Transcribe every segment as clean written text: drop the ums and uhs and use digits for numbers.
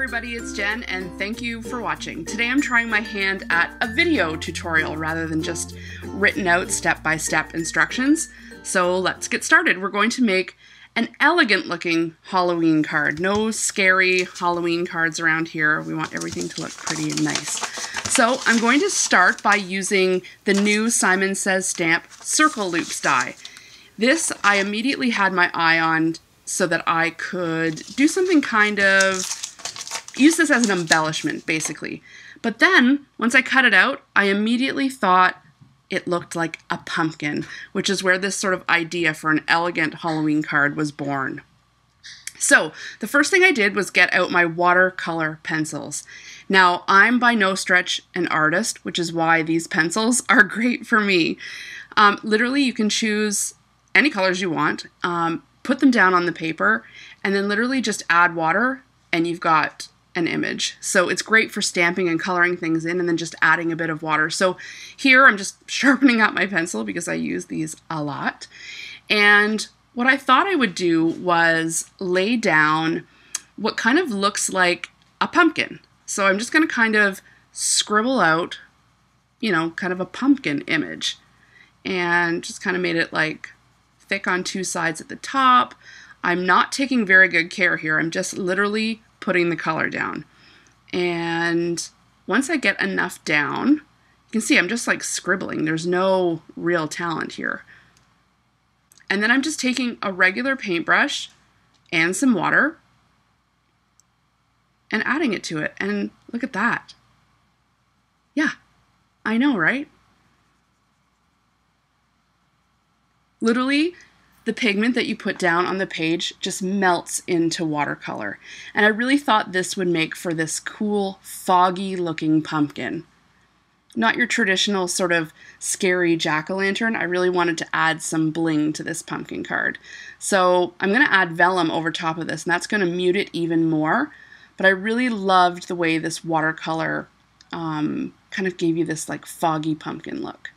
everybody, it's Jen and thank you for watching. Today I'm trying my hand at a video tutorial rather than just written out step-by-step instructions. So let's get started. We're going to make an elegant looking Halloween card. No scary Halloween cards around here. We want everything to look pretty and nice. So I'm going to start by using the new Simon Says Stamp Circle Loops die. This I immediately had my eye on so that I could do something kind of, use this as an embellishment basically. But then once I cut it out, I immediately thought it looked like a pumpkin, which is where this sort of idea for an elegant Halloween card was born. So the first thing I did was get out my watercolor pencils. Now I'm by no stretch an artist, which is why these pencils are great for me. Literally you can choose any colors you want, put them down on the paper, and then literally just add water and you've got an image. So it's great for stamping and coloring things in and then just adding a bit of water. So here I'm just sharpening up my pencil because I use these a lot. And what I thought I would do was lay down what kind of looks like a pumpkin. So I'm just going to kind of scribble out, you know, kind of a pumpkin image. And just kind of made it like thick on two sides at the top. I'm not taking very good care here. I'm just literally putting the color down. And once I get enough down, you can see I'm just like scribbling. There's no real talent here. And then I'm just taking a regular paintbrush and some water and adding it to it. And look at that. Yeah, I know, right? Literally, the pigment that you put down on the page just melts into watercolor. And I really thought this would make for this cool, foggy looking pumpkin. Not your traditional sort of scary jack-o'-lantern. I really wanted to add some bling to this pumpkin card. So I'm going to add vellum over top of this, and that's going to mute it even more. But I really loved the way this watercolor kind of gave you this like foggy pumpkin look.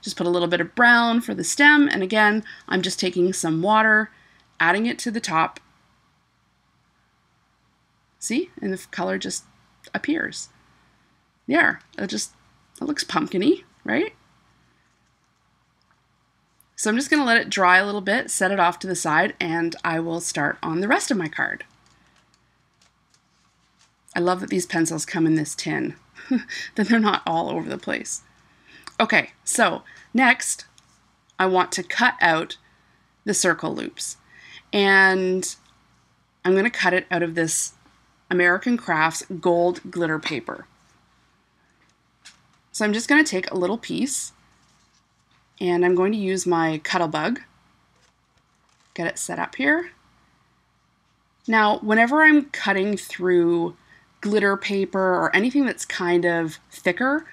Just put a little bit of brown for the stem, and again, I'm just taking some water, adding it to the top. See? And the color just appears. There, it looks pumpkin-y, right? So I'm just going to let it dry a little bit, set it off to the side, and I will start on the rest of my card. I love that these pencils come in this tin, that they're not all over the place. Okay, so next I want to cut out the circle loops, and I'm going to cut it out of this American Crafts gold glitter paper. So I'm just going to take a little piece and I'm going to use my Cuttlebug, get it set up here. Now whenever I'm cutting through glitter paper or anything that's kind of thicker,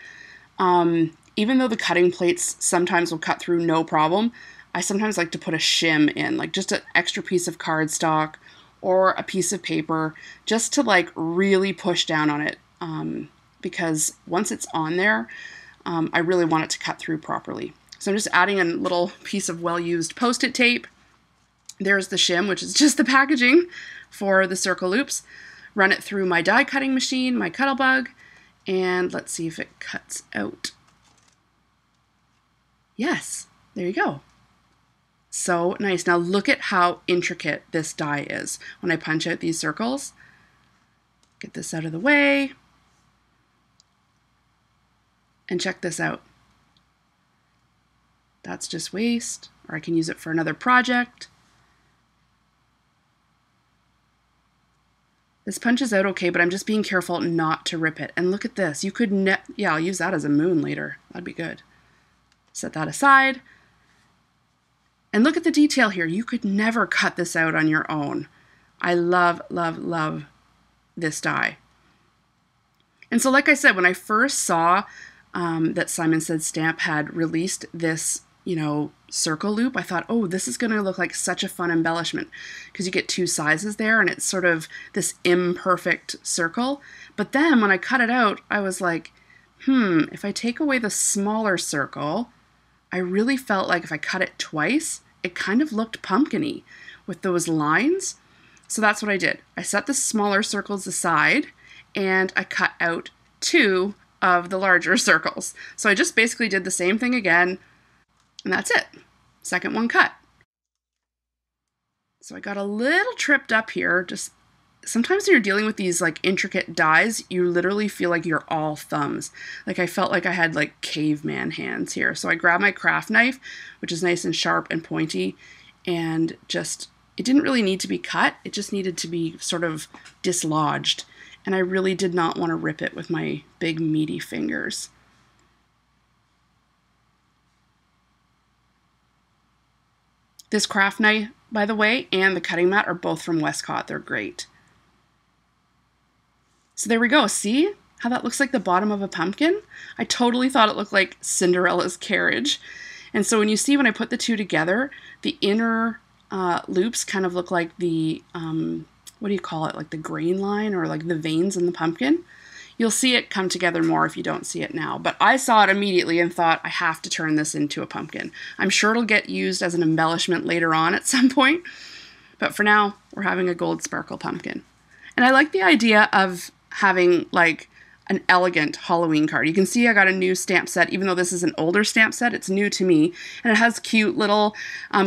even though the cutting plates sometimes will cut through no problem, I sometimes like to put a shim in, like just an extra piece of cardstock or a piece of paper, just to like really push down on it, because once it's on there, I really want it to cut through properly. So I'm just adding a little piece of well-used Post-it tape. There's the shim, which is just the packaging for the circle loops. Run it through my die cutting machine, my Cuttlebug, and let's see if it cuts out. Yes, there you go. So nice. Now look at how intricate this die is when I punch out these circles. Get this out of the way. And check this out. That's just waste, or I can use it for another project. This punches out okay, but I'm just being careful not to rip it. And look at this. You could, yeah, I'll use that as a moon later. That'd be good. Set that aside. And look at the detail here. You could never cut this out on your own. I love, love, love this die. And so like I said, when I first saw that Simon Says Stamp had released this, you know, circle loop, I thought, oh, this is going to look like such a fun embellishment because you get two sizes there and it's sort of this imperfect circle. But then when I cut it out, I was like, if I take away the smaller circle, I really felt like if I cut it twice, it kind of looked pumpkin-y with those lines. So that's what I did. I set the smaller circles aside and I cut out 2 of the larger circles. So I just basically did the same thing again, and that's it. Second one cut. So I got a little tripped up here. Just sometimes when you're dealing with these like intricate dies, you literally feel like you're all thumbs. Like I felt like I had like caveman hands here. So I grabbed my craft knife, which is nice and sharp and pointy, and just, it didn't really need to be cut. It just needed to be sort of dislodged. And I really did not want to rip it with my big meaty fingers. This craft knife, by the way, and the cutting mat are both from Westcott. They're great. So there we go. See how that looks like the bottom of a pumpkin? I totally thought it looked like Cinderella's carriage. And so when you see when I put the two together, the inner loops kind of look like the, what do you call it? Like the grain line or like the veins in the pumpkin. You'll see it come together more if you don't see it now. But I saw it immediately and thought, I have to turn this into a pumpkin. I'm sure it'll get used as an embellishment later on at some point. But for now, we're having a gold sparkle pumpkin. And I like the idea of having like an elegant Halloween card. You can see I got a new stamp set, even though this is an older stamp set, it's new to me. And it has cute little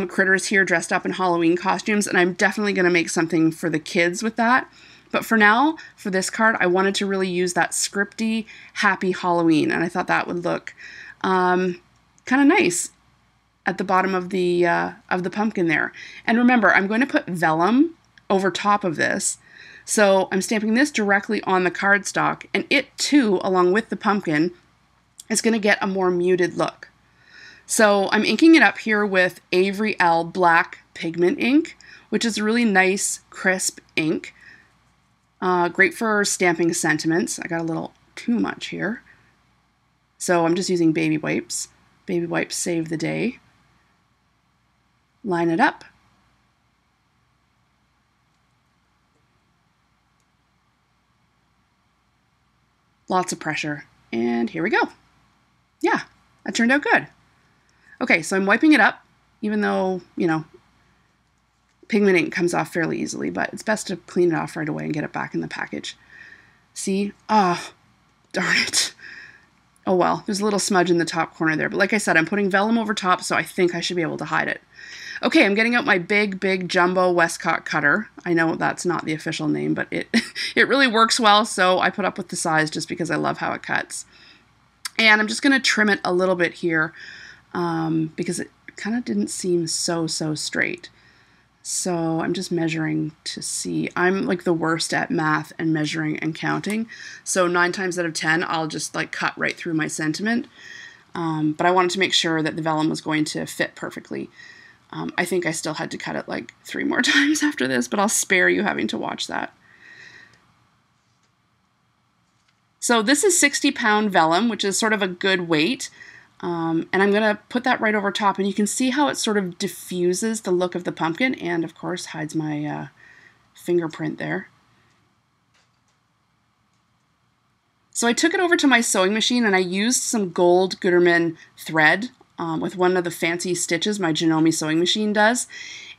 critters here dressed up in Halloween costumes. And I'm definitely going to make something for the kids with that. But for now, for this card, I wanted to really use that scripty, happy Halloween. And I thought that would look kind of nice at the bottom of the pumpkin there. And remember, I'm going to put vellum over top of this. So I'm stamping this directly on the cardstock, and it too, along with the pumpkin, is going to get a more muted look. So I'm inking it up here with Avery Elle Black Pigment ink, which is a really nice, crisp ink. Great for stamping sentiments. I got a little too much here. So I'm just using baby wipes. Baby wipes save the day. Line it up. Lots of pressure. And here we go. Yeah, that turned out good. Okay, so I'm wiping it up, even though, you know, pigment ink comes off fairly easily, but it's best to clean it off right away and get it back in the package. See? Oh, darn it. Oh well, there's a little smudge in the top corner there, but like I said, I'm putting vellum over top, so I think I should be able to hide it. Okay, I'm getting out my big jumbo Westcott cutter. I know that's not the official name, but it really works well, so I put up with the size just because I love how it cuts. And I'm just going to trim it a little bit here because it kind of didn't seem so straight. So I'm just measuring to see. I'm like the worst at math and measuring and counting. So 9 times out of 10, I'll just like cut right through my sentiment. But I wanted to make sure that the vellum was going to fit perfectly. I think I still had to cut it like 3 more times after this, but I'll spare you having to watch that. So this is 60-pound vellum, which is sort of a good weight. And I'm going to put that right over top, and you can see how it sort of diffuses the look of the pumpkin and, of course, hides my fingerprint there. So I took it over to my sewing machine, and I used some gold Gutermann thread with one of the fancy stitches my Janome sewing machine does.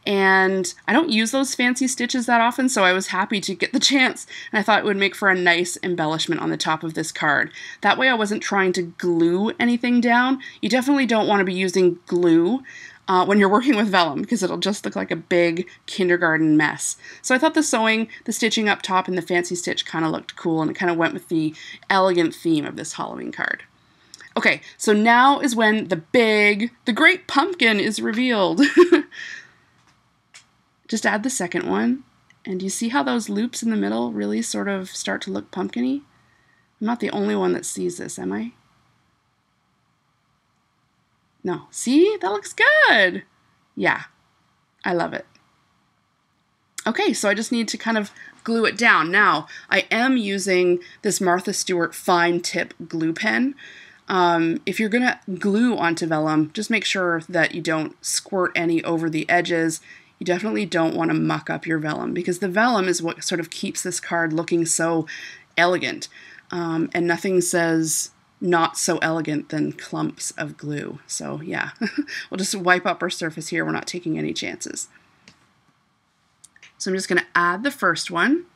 And I don't use those fancy stitches that often, so I was happy to get the chance, and I thought it would make for a nice embellishment on the top of this card. That way I wasn't trying to glue anything down. You definitely don't want to be using glue when you're working with vellum, because it'll just look like a big kindergarten mess. So I thought the stitching up top and the fancy stitch kind of looked cool, and it kind of went with the elegant theme of this Halloween card. Okay, so now is when the great pumpkin is revealed. Just add the second one, and you see how those loops in the middle really sort of start to look pumpkin-y? I'm not the only one that sees this, am I? No. See? That looks good! Yeah. I love it. Okay, so I just need to kind of glue it down. Now, I am using this Martha Stewart fine tip glue pen. If you're going to glue onto vellum, just make sure that you don't squirt any over the edges. You definitely don't want to muck up your vellum, because the vellum is what sort of keeps this card looking so elegant. And nothing says not so elegant than clumps of glue. So yeah, we'll just wipe up our surface here. We're not taking any chances. So I'm just going to add the first one.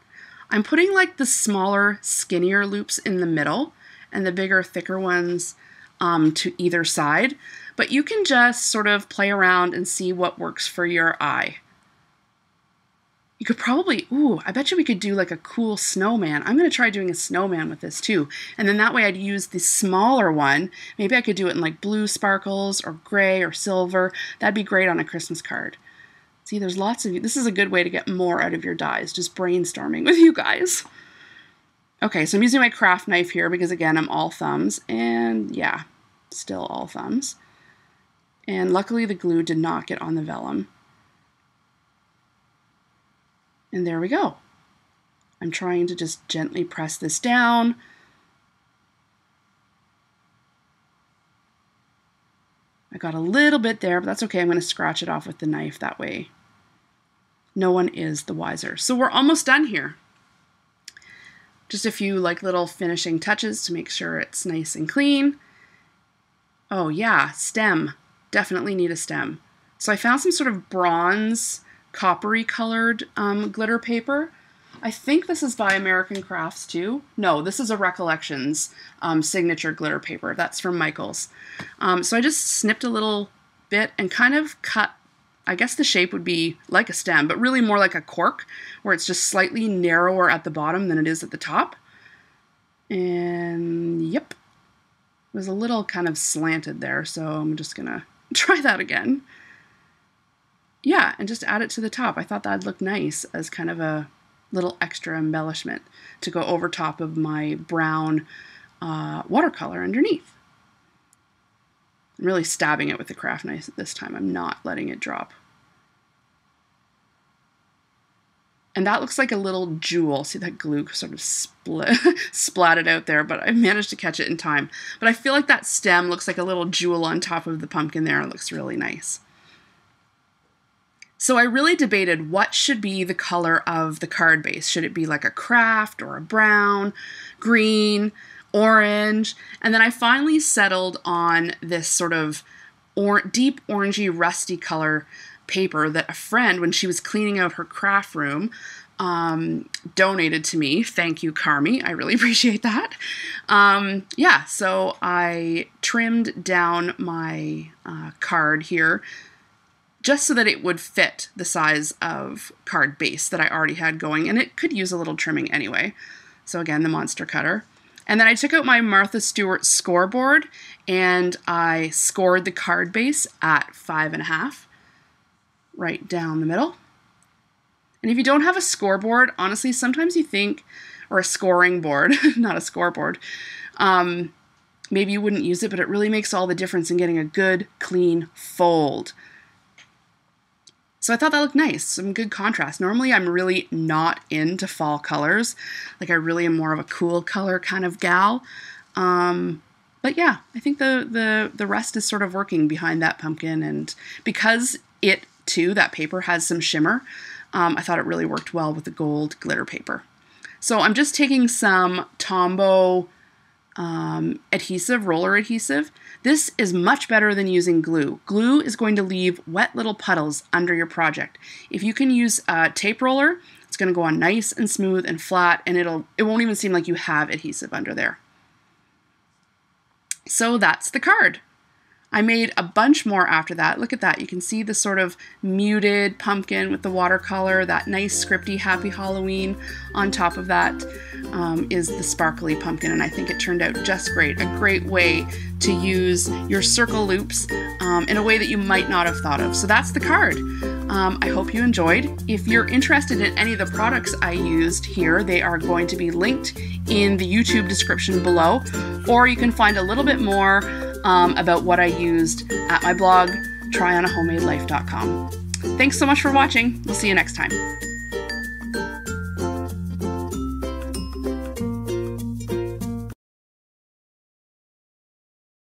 I'm putting like the smaller, skinnier loops in the middle and the bigger, thicker ones to either side. But you can just sort of play around and see what works for your eye. You could probably, ooh, I bet you we could do like a cool snowman. I'm going to try doing a snowman with this too. And then that way I'd use the smaller one. Maybe I could do it in like blue sparkles or gray or silver. That'd be great on a Christmas card. See, there's lots of, this is a good way to get more out of your dies, just brainstorming with you guys. Okay, so I'm using my craft knife here because again, I'm all thumbs. And yeah, still all thumbs. And luckily the glue did not get on the vellum. And there we go. I'm trying to just gently press this down. I got a little bit there, but that's okay. I'm going to scratch it off with the knife that way. No one is the wiser. So we're almost done here. Just a few like little finishing touches to make sure it's nice and clean. Oh yeah, stem. Definitely need a stem. So I found some sort of bronze coppery colored glitter paper. I think this is by American Crafts too. No, this is a Recollections signature glitter paper. That's from Michaels. So I just snipped a little bit and kind of cut, I guess the shape would be like a stem, but really more like a cork, where it's just slightly narrower at the bottom than it is at the top. And yep, it was a little kind of slanted there, so I'm just gonna try that again. Yeah, and just add it to the top. I thought that'd look nice as kind of a little extra embellishment to go over top of my brown watercolor underneath. I'm really stabbing it with the craft knife this time. I'm not letting it drop. And that looks like a little jewel. See that glue sort of splatted out there, but I managed to catch it in time. But I feel like that stem looks like a little jewel on top of the pumpkin there. It looks really nice. So I really debated what should be the color of the card base. Should it be like a craft or a brown, green, orange? And then I finally settled on this sort of deep orangey rusty color paper that a friend, when she was cleaning out her craft room, donated to me. Thank you, Carmi. I really appreciate that. Yeah, so I trimmed down my card here just so that it would fit the size of card base that I already had going, and it could use a little trimming anyway. So again, the monster cutter. And then I took out my Martha Stewart scoreboard and I scored the card base at 5.5, right down the middle. And if you don't have a scoreboard, honestly, sometimes you think, or a scoring board, not a scoreboard, maybe you wouldn't use it, but it really makes all the difference in getting a good, clean fold. So I thought that looked nice, some good contrast. Normally I'm really not into fall colors. Like I really am more of a cool color kind of gal. But yeah, I think the rest is sort of working behind that pumpkin, and because it too, that paper has some shimmer, I thought it really worked well with the gold glitter paper. So I'm just taking some Tombow adhesive, roller adhesive. This is much better than using glue. Glue is going to leave wet little puddles under your project. If you can use a tape roller, it's going to go on nice and smooth and flat, and it won't even seem like you have adhesive under there. So that's the card. I made a bunch more after that. Look at that. You can see the sort of muted pumpkin with the watercolor, that nice scripty Happy Halloween. On top of that is the sparkly pumpkin, and I think it turned out just great. A great way to use your circle loops in a way that you might not have thought of. So that's the card. I hope you enjoyed. If you're interested in any of the products I used here, they are going to be linked in the YouTube description below, or you can find a little bit more about what I used at my blog, tryonahomemadelife.com. Thanks so much for watching. We'll see you next time.